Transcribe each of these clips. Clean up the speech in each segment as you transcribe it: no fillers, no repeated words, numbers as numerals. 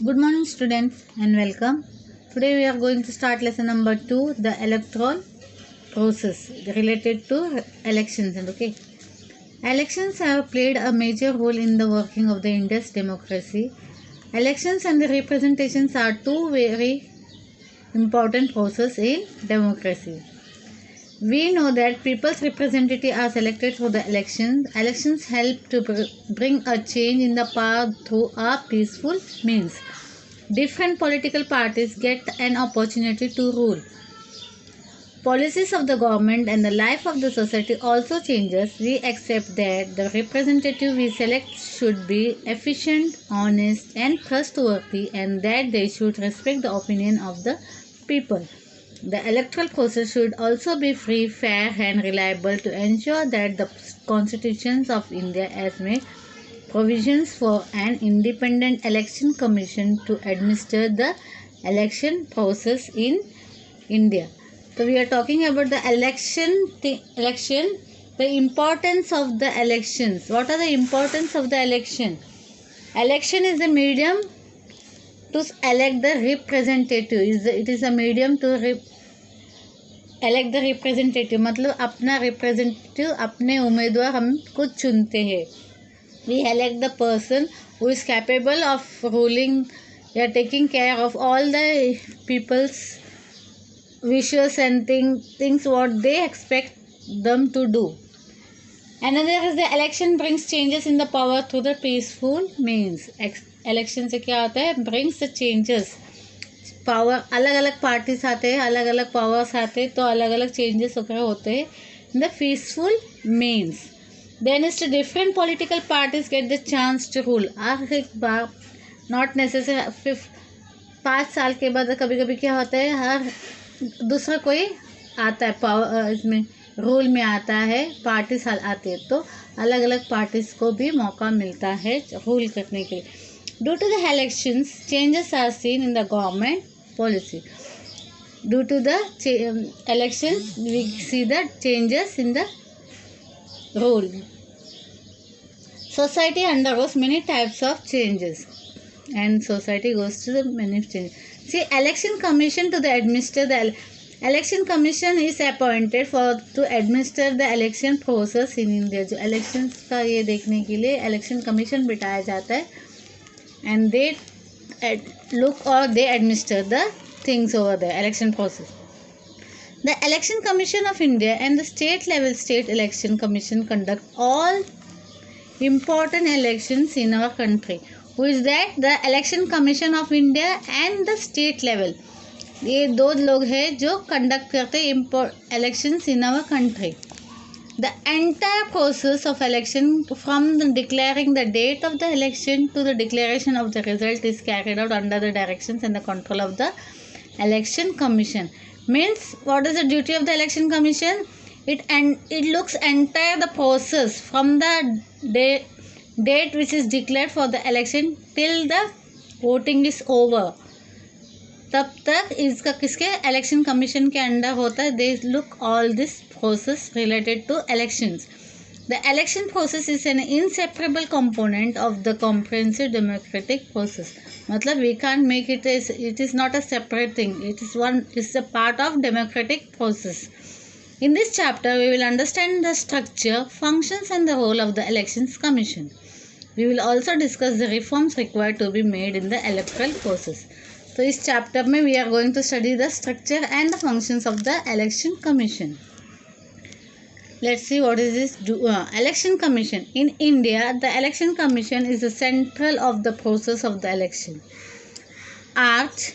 Good morning students and welcome. Today we are going to start lesson number 2, the electoral process related to elections. Okay. Elections have played a major role in the working of the India's democracy. Elections and the representations are two very important processes in democracy. We know that people's representatives are selected for the elections. Elections help to bring a change in the power through a peaceful means. Different political parties get an opportunity to rule. Policies of the government and the life of the society also changes. We accept that the representative we select should be efficient, honest and trustworthy, and that they should respect the opinion of the people. The electoral process should also be free, fair and reliable to ensure that the constitutions of India has made provisions for an independent election commission to administer the election process in India. So we are talking about the election, the importance of the elections. What are the importance of the election? Election is a medium to elect the representative. It is a medium to elect the representative. मतलब अपना representative, अपने उम्मीदवार हम खुद चुनते हैं. We elect the person who is capable of ruling or taking care of all the people's wishes and things what they expect them to do. Another is the election brings changes in the power through the peaceful means. Election से क्या होता है? Brings the changes. Power अलग अलग parties आते हैं, अलग अलग पावर्स आते हैं, तो अलग अलग चेंजेस वगैरह होते हैं in the peaceful means. Then is the different political parties get the chance to rule. एक बार नॉट नेसेसरी 5 साल के बाद कभी कभी क्या होता है, हर दूसरा कोई आता है पावर इसमें रूल में आता है, पार्टी साल आती है, तो अलग अलग पार्टीज को भी मौका मिलता है रूल करने के लिए. Due to the elections, changes are seen in the government policy. Due to the elections, we see the changes in the rule. Society undergoes many types of changes, and society goes through the many changes. See, election commission to the administer the election commission is appointed for to administer the election process in India. जो elections का ये देखने के लिए election commission बिठाया जाता है, and they look or they administer the things over the election process. The Election Commission of India and the state level state election commission conduct all important elections in our country. Who is that? The Election Commission of India and the state level. ये दो लोग हैं जो conduct करते हैं elections in our country. The entire process of election, from the declaring the date of the election to the declaration of the result, is carried out under the directions and the control of the election commission. Means, what is the duty of the election commission? It looks entire the process from the date which is declared for the election till the voting is over. तब तक इसका किसके election commission के under होता है. They look all this process related to elections. The election process is an inseparable component of the comprehensive democratic process. मतलब we can't make it as it is not a separate thing. It's a part of democratic process. In this chapter, we will understand the structure, functions, and the role of the elections commission. We will also discuss the reforms required to be made in the electoral process. So, इस chapter में we are going to study the structure and the functions of the election commission. Let's see what is this election commission. In India, the election commission is the central of the process of the election. Art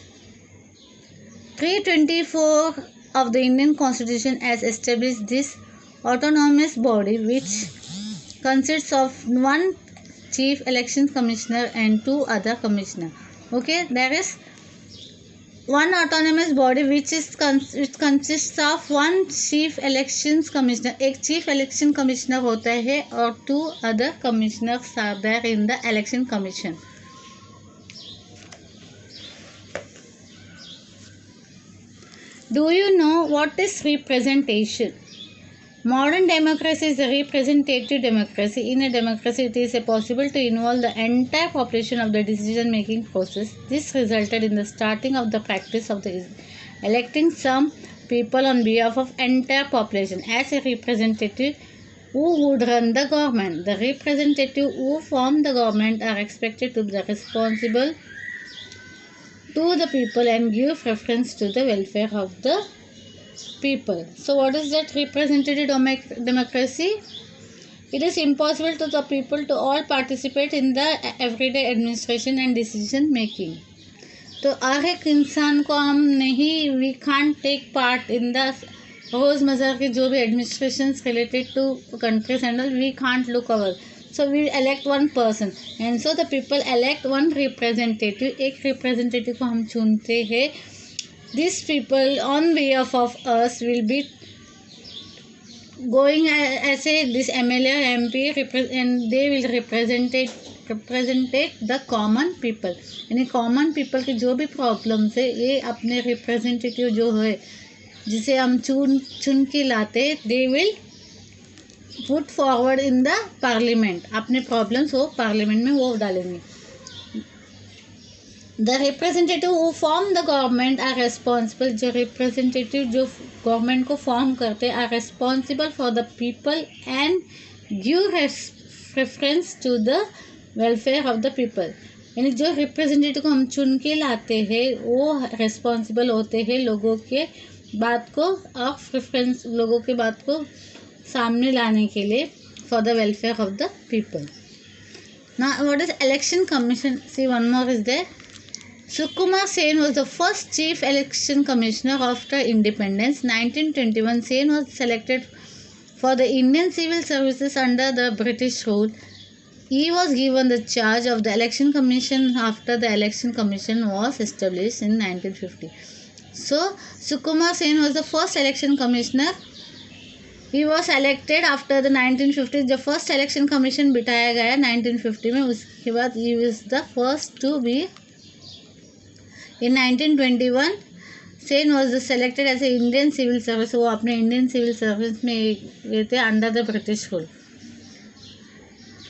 324 of the Indian Constitution has established this autonomous body which consists of one chief election commissioner and 2 other commissioners. Okay, there is one autonomous body which consists of one chief elections commissioner. एक chief election commissioner होता है और 2 other commissioners are there in the election commission. Do you know what is representation? Modern democracy is a representative democracy. In a democracy, it is possible to involve the entire population of the decision-making process. This resulted in the starting of the practice of the electing some people on behalf of entire population as a representative who would run the government. The representatives who form the government are expected to be responsible to the people and give preference to the welfare of the people. So what is that representative democracy? It is impossible to the people to all participate in the everyday administration and decision making. तो हर एक इंसान को हम नहीं, we can't take part in the रोज़मर्रा के जो भी administration related to countries and all, we can't look our. So we elect one person and so the people elect one representative. एक representative को हम चुनते हैं. These people on behalf of us will be going as a this MLA or MP and they will represent the common people. यानी common people की जो भी problems है ये अपने representative जो है जिसे हम चुन के लाते, they will put forward in the parliament. अपने problems वो parliament में वो डालेंगे. The representative who form the government are responsible. जो representative जो government को form करते are responsible for the people and give preference to the welfare of the people. यानी जो representative को हम चुन के लाते हैं वो responsible होते हैं लोगों के बात को और preference लोगों के बात को सामने लाने के लिए for the welfare of the people. Now what is election commission? See, one more is there. Sukumar Sen was the first chief election commissioner after independence. 1921, Sen was selected for the Indian civil services under the British rule. He was given the charge of the election commission after the election commission was established in 1950. So, Sukumar Sen was the first election commissioner. He was elected after the 1950. The first election commission बिठाया गया 1950 में. उसके बाद he was the first to be. In 1921, Sen was selected as an Indian civil service. वो अपने Indian civil service में गए थे under the British rule.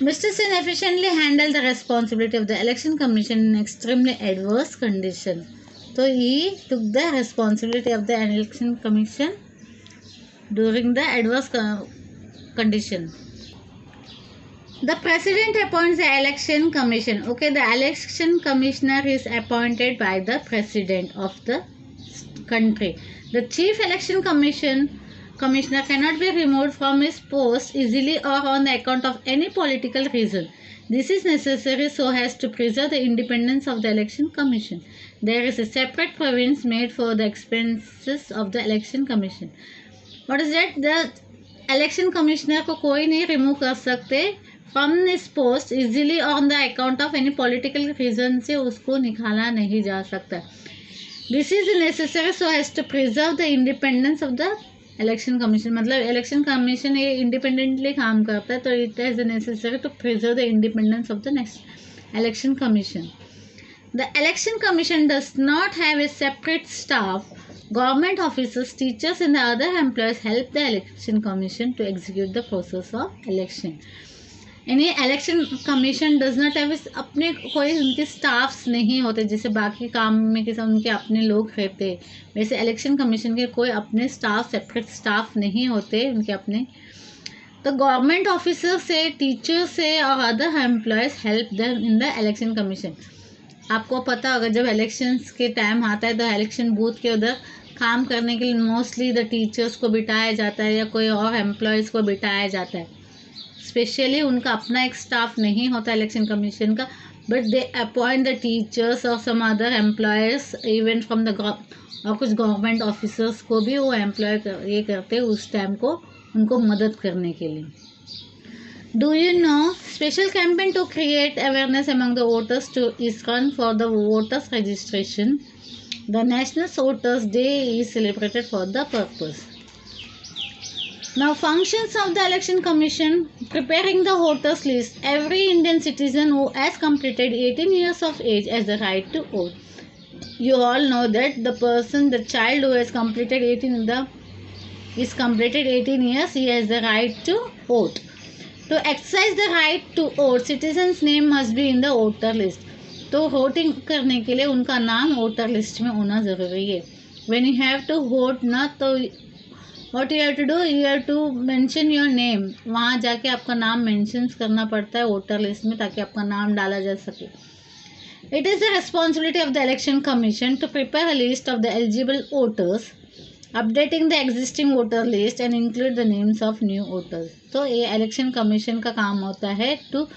Mr. Sen efficiently handled the responsibility of the election commission in extremely adverse condition. So he took the responsibility of the election commission during the adverse condition. The president appoints the election commission. Okay, the election commissioner is appointed by the president of the country. The chief election commissioner cannot be removed from his post easily or on the account of any political reason. This is necessary so as to preserve the independence of the election commission. There is a separate provision made for the expenses of the election commission. What is that? The election commissioner को कोई नहीं remove कर सकते from his post easily on the account of any political reason से उसको निकाला नहीं जा सकता. This is necessary so as to preserve the independence of the election commission. मतलब election commission ये independently काम करता है तो it is necessary to preserve the independence of the next election commission. The election commission does not have a separate staff. Government officers, teachers and the other employees help the election commission to execute the process of election. यानी election commission does not have अपने कोई उनके staffs नहीं होते जैसे बाकी काम में किसी उनके अपने लोग रहते, वैसे इलेक्शन कमीशन के कोई अपने स्टाफ सेपरेट स्टाफ नहीं होते उनके अपने. तो गवर्नमेंट ऑफिसर से, टीचर से और other employees help them in the election commission. आपको पता होगा जब इलेक्शंस के टाइम आता है तो इलेक्शन बूथ के उधर काम करने के लिए मोस्टली द टीचर्स को बिठाया जाता है या कोई और एम्प्लॉयज़ को बिठाया जाता है. स्पेशली उनका अपना एक स्टाफ नहीं होता इलेक्शन कमीशन का, but they appoint the teachers और some other employees even from the और कुछ गवर्नमेंट ऑफिसर्स को भी वो एम्प्लॉय ये करते हैं उस टाइम को उनको मदद करने के लिए. Do you know special campaign to create awareness among the voters to is run for the voters registration. The national voters day is celebrated for the purpose. Now, functions of the election commission: preparing the voters list. Every Indian citizen who has completed 18 years of age has the right to vote. You all know that the child who has completed 18, is completed 18 years, he has the right to vote. To exercise the right to vote, citizens' name must be in the voter list. तो voting करने के लिए उनका नाम voter list में होना ज़रूरी है. When you have to vote ना, तो what you have to do, you have to mention your name. वहाँ जाके आपका नाम मेंशन करना पड़ता है वोटर लिस्ट में, ताकि आपका नाम डाला जा सके. It is the responsibility of the election commission to prepare a list of the eligible voters, updating the existing voter list and include the names of new voters. तो ये इलेक्शन कमीशन का काम होता है to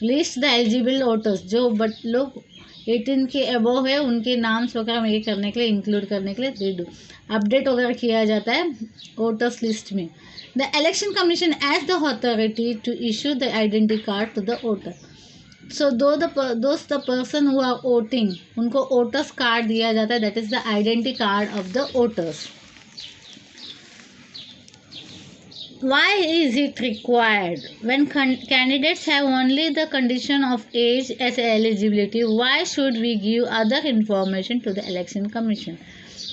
list the eligible voters, जो but लोग 18 के above है उनके नाम्स वगैरह ये करने के लिए, इंक्लूड करने के लिए दे दो अपडेट वगैरह किया जाता है वोटर्स लिस्ट में. The election commission has the authority to issue the identity card to the voter. So दोस्त the person who are voting, उनको वोटर्स कार्ड दिया जाता है, that is the identity card of the voters. Why is it required? When candidates have only the condition of age as eligibility, why should we give other information to the election commission?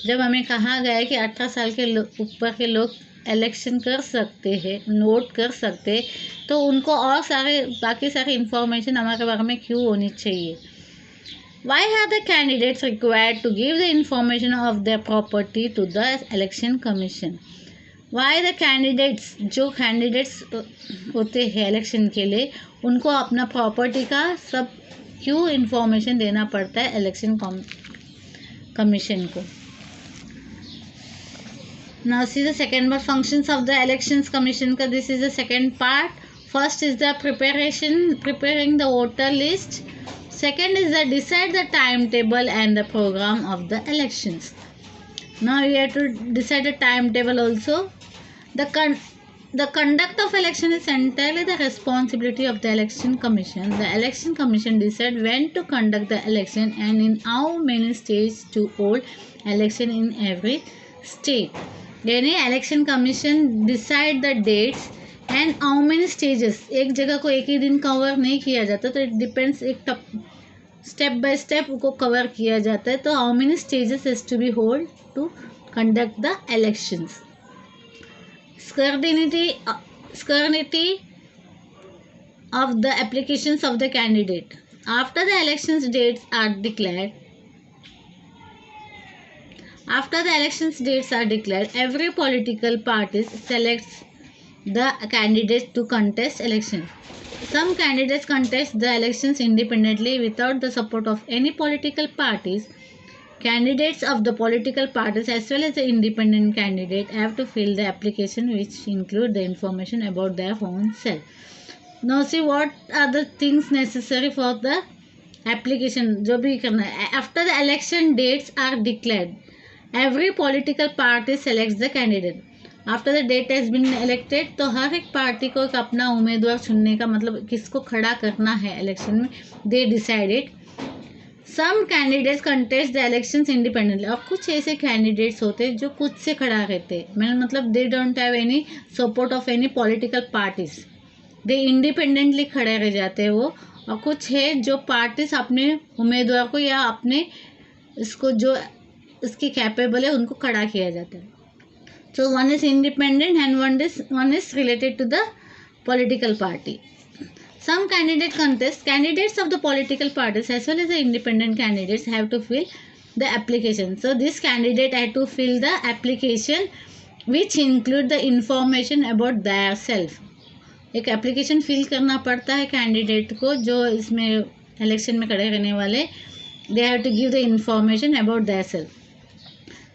जब हमें कहा गया है कि 18 साल के ऊपर के लोग इलेक्शन कर सकते हैं, वोट कर सकते, तो उनको और बाकी सारे इंफॉर्मेशन हमारे बारे में क्यों होनी चाहिए? Why are the candidates required to give the information of their property to the election commission? Why the candidates, जो कैंडिडेट्स होते हैं इलेक्शन के लिए, उनको अपना प्रॉपर्टी का सब क्यों इंफॉर्मेशन देना पड़ता है इलेक्शन कमीशन को? Now see the second part, functions of the elections commission. This is the second part. First is the preparing the voter list. Second is the decide the timetable and the program of the elections. Now you have to decide the timetable also. The conduct of election is entirely the responsibility of the election commission. The election commission decide when to conduct the election and in how many states to hold election in every state. यानी election commission decide the dates and how many stages. एक जगह को एक ही दिन cover नहीं किया जाता, तो इट डिपेंड्स, एक स्टेप बाय स्टेप को कवर किया जाता है. तो how many stages has to be hold to conduct the elections. Scrutiny of the applications of the candidate. After the elections dates are declared, every political party selects the candidates to contest elections. Some candidates contest the elections independently without the support of any political parties. Candidates of the political parties as well as the independent candidate have to fill the application which include the information about their own self. Now see what are the things necessary for the application जो भी करना है. After the election dates are declared, every political party selects the candidate. After the date has been elected, तो हर एक party को अपना उम्मीदवार चुनने का, मतलब किसको खड़ा करना है इलेक्शन में, they decided. Some candidates contest the elections independently. और कुछ ऐसे कैंडिडेट्स होते हैं जो खुद से खड़ा रहते हैं, मैंने मतलब they don't have any support of any political parties. they independently खड़े रह जाते हैं वो. और कुछ है जो पार्टीज अपने उम्मीदवार को या अपने इसको जो इसकी कैपेबल है उनको खड़ा किया जाता है. So one is independent and one is related to the political party. Some candidates of the political parties as well as the independent candidates have to fill the application. So this candidate had to fill the application which include the information about their self. एक application fill करना पड़ता है candidate को जो इसमें election में खड़े रहने वाले. They have to give the information about their self.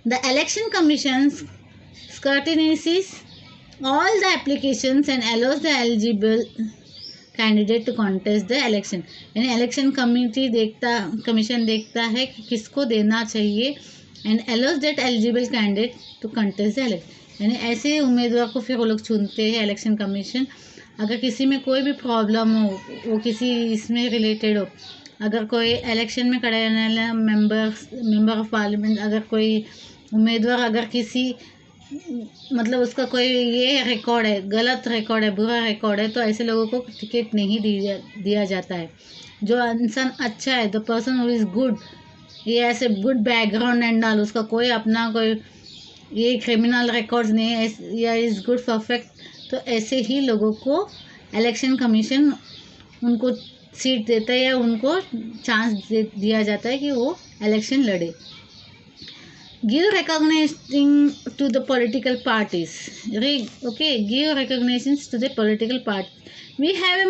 The election commission scrutinizes all the applications and allows the eligible candidate to contest the election. यानी इलेक्शन कमीशन देखता है कि किसको देना चाहिए and allows that eligible candidate to contest the election. यानी ऐसे उम्मीदवार को फिर वो लोग चुनते हैं इलेक्शन कमीशन. अगर किसी में कोई भी प्रॉब्लम हो, वो किसी इसमें रिलेटेड हो, अगर कोई इलेक्शन में खड़े रहने वाला मेंबर ऑफ पार्लियामेंट, अगर कोई उम्मीदवार अगर किसी मतलब उसका कोई ये रिकॉर्ड है, गलत रिकॉर्ड है, बुरा रिकॉर्ड है, तो ऐसे लोगों को टिकट नहीं दिया जाता है. जो इंसान अच्छा है, the person who is good, ये ऐसे गुड बैकग्राउंड एंड ऑल, उसका कोई अपना कोई ये क्रिमिनल रिकॉर्ड्स नहीं है या इज़ गुड परफेक्ट, तो ऐसे ही लोगों को इलेक्शन कमीशन उनको सीट देता है या उनको चांस दिया जाता है कि वो इलेक्शन लड़े. Give recognition to the political parties. Okay, give recognitions to the political party. We have a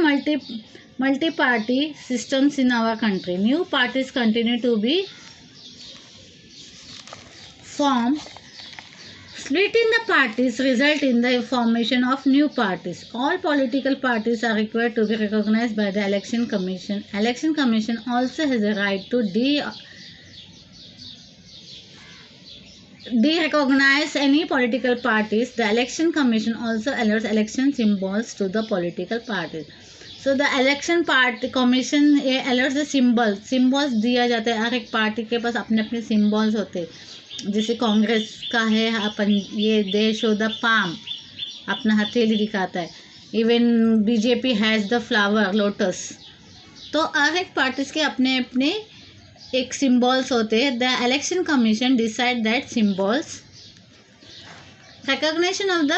multi-party systems in our country. New parties continue to be formed. Splitting the parties result in the formation of new parties. All political parties are required to be recognized by the Election Commission. Election Commission also has a right to de-recognize any political parties. The Election Commission also allows election symbols to the political parties. So the Election Commission allows the symbols दिया जाता है. हर एक party के पास अपने अपने symbols होते हैं. जैसे कांग्रेस का है अपन ये दे शो द पाम, अपना हथेली दिखाता है. Even BJP has the flower lotus. तो हर एक पार्टीज के अपने अपने एक सिम्बॉल्स होते हैं. The election commission decide that symbols. Recognition of the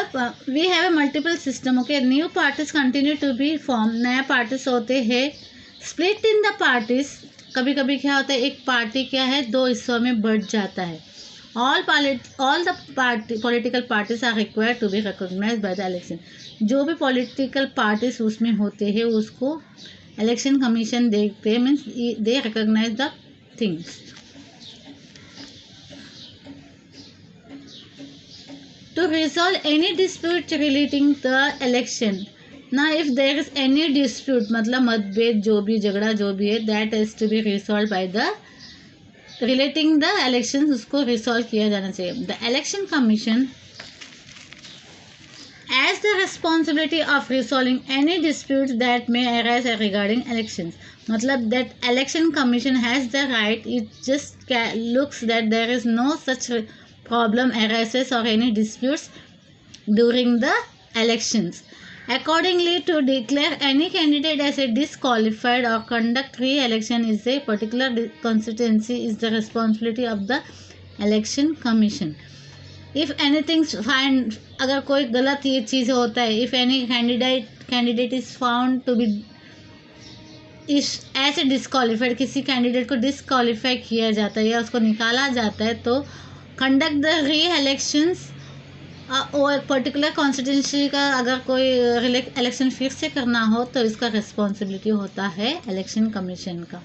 we have a multiple system. Okay, new parties continue to be form. नया पार्टीज होते हैं. Split in the parties. कभी कभी क्या होता है, एक पार्टी क्या है दो हिस्सों में बढ़ जाता है. all the political parties are required to be recognized by the election. जो भी political parties उसमें होते हैं उसको election commission देखते हैं, means they recognize the things. To resolve any dispute relating the election. Now if there is any dispute, मतलब मतभेद जो भी झगड़ा जो भी है, that has to be resolved by the relating the election, उसको रिसॉल्व किया जाना चाहिए. The election commission has the responsibility of resolving any dispute that may arise regarding elections. मतलब that election commission has the right, it just looks that there is no such problem arises और any disputes during the elections. Accordingly, to declare any candidate as a disqualified or conduct re-election is a particular constituency is the responsibility of the election commission. If anything find, अगर कोई गलत ये चीज़ होता है, if any candidate is found to be इस ऐसे disqualified, किसी candidate को डिस्क्वालीफाई किया जाता है या उसको निकाला जाता है, तो कंडक्ट द री इलेक्शंस. और पर्टिकुलर कॉन्स्टिट्यूंसी का अगर कोई इलेक्शन फिर से करना हो तो इसका रिस्पॉन्सिबिलिटी होता है इलेक्शन कमीशन का.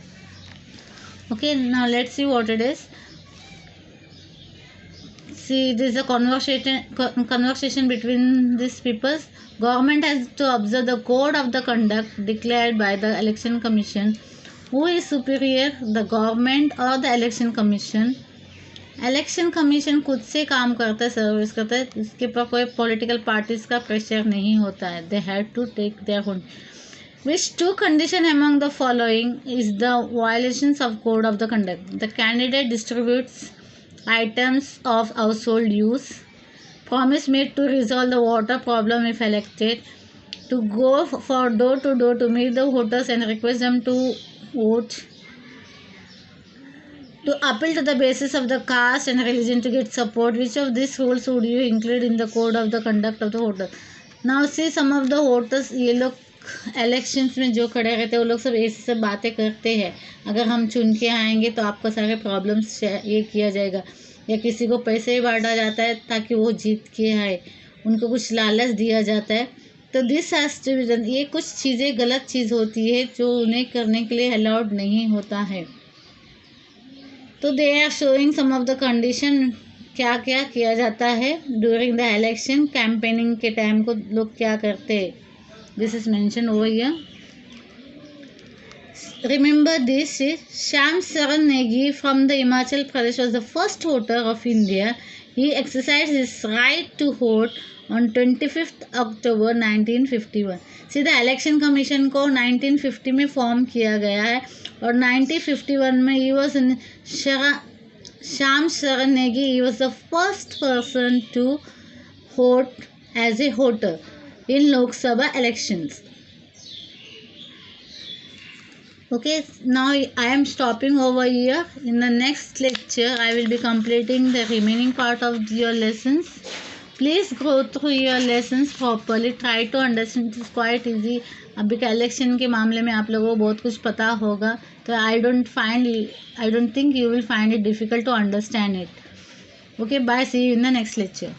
Okay, now let's see what it is. See this is a conversation between these people. Government has to observe the code of the conduct declared by the election commission. Who is superior, the government or the election commission? Election commission खुद से काम करता है, service करता है. इसके पर कोई पॉलिटिकल पार्टीज का प्रेशर नहीं होता है. They have to take their own. Which to condition among the following is the violations of code of the conduct. The candidate distributes items of household use. Promise made to resolve the water problem if elected. To go for door to meet the voters and request them to vote. To appeal to the basis of the caste and religion to get support. Which of these rules would you include in the code of the conduct of the voter? Now see some of the voters, ये लोग elections में जो खड़े रहते हैं वो लोग सब ऐसी सब बातें करते हैं. अगर हम चुन के आएंगे तो आपको सारे प्रॉब्लम्स ये किया जाएगा, या किसी को पैसे ही बांटा जाता है ताकि वो जीत के आए, उनको कुछ लालच दिया जाता है. तो this has to be done. ये कुछ चीज़ें गलत चीज़ होती है जो उन्हें करने के लिए अलाउड नहीं होता है. तो they are showing some of the condition, क्या क्या किया जाता है ड्यूरिंग द इलेक्शन. कैंपेनिंग के टाइम को लोग क्या करते हैं, this is mention over here. Remember this. Shyam Sharan Negi from the Himachal Pradesh was the first voter of India. He exercise his right to vote on 25th October 1951. सीधा इलेक्शन कमीशन को 1950 में form किया गया है और 1951 में ही was Shyam Sharan Negi, he was the first person to vote as a voter in Lok Sabha elections. Okay, now I am stopping over here. In the next lecture, I will be completing the remaining part of your lessons. Please go through your lessons properly. Try to understand. It is quite easy. अभी का election के मामले में आप लोगों को बहुत कुछ पता होगा, तो I don't think you will find it difficult to understand it. Okay, bye. See you in the next lecture.